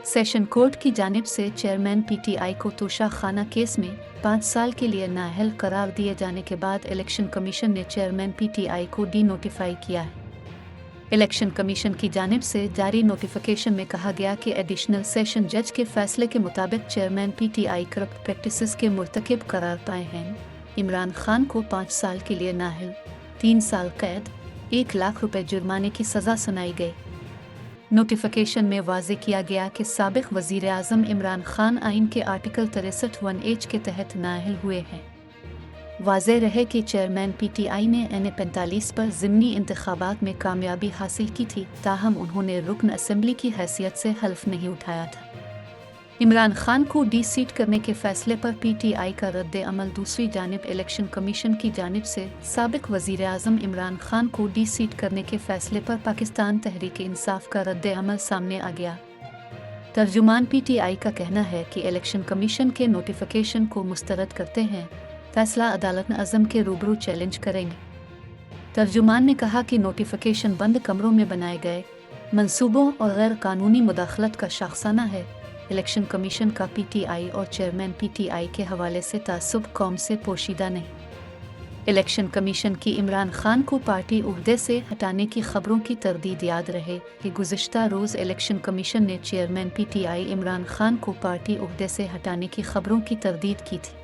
Session court की जानिब से चेयरमैन पीटीआई को तोशा खाना केस में 5 साल के लिए नाअहल करार दिए जाने के बाद इलेक्शन कमीशन ने चेयरमैन पीटीआई को डी नोटिफाई किया है। इलेक्शन कमीशन की जानिब से जारी नोटिफिकेशन में कहा गया कि एडिशनल सेशन जज के फैसले के मुताबिक चेयरमैन पीटीआई करप्ट प्रैक्टिसेस के मुर्तकिब करार पाए हैं इमरान खान को 5 साल के लिए नाअहल, 3 साल कैद, 1 लाख रुपए जुर्माने की सज़ा सुनाई गई। नोटिफिकेशन में वाज़े किया गया कि साबिक वज़ीर आज़म इमरान खान आइन के आर्टिकल 63(1)H के तहत नाअहल हुए हैं। वाज़े रहे कि चेयरमैन पीटीआई ने NA-45 पर ज़िमनी इंतखाबात में कामयाबी हासिल की थी, ताहम उन्होंने रुकन असेंबली की हैसियत से हल्फ नहीं उठाया था। इमरान खान को डी सीट करने के फैसले पर पीटीआई का रद्द अमल। दूसरी जानिब इलेक्शन कमीशन की जानिब से साबिक वज़ीर आज़म इमरान खान को डी सीट करने के फैसले पर पाकिस्तान तहरीक इंसाफ का रद्द अमल सामने आ गया। तर्जुमान पीटीआई का कहना है कि इलेक्शन कमीशन के नोटिफिकेशन को मुस्तरद करते हैं, फैसला अदालत अज़म के रूबरू चैलेंज करेंगे। तर्जुमान ने कहा कि नोटिफिकेशन बंद कमरों में बनाए गए मंसूबों और गैर कानूनी मुदाखलत का शाखसाना है। इलेक्शन कमीशन का पीटीआई और चेयरमैन पीटीआई के हवाले से तासुब कौम से पोशीदा नहीं। इलेक्शन कमीशन की इमरान खान को पार्टी उहदे से हटाने की खबरों की तरदीद याद रहे कि गुज़िश्ता रोज़ इलेक्शन कमीशन ने चेयरमैन पीटीआई इमरान खान को पार्टी उहदे से हटाने की खबरों की तरदीद की थी।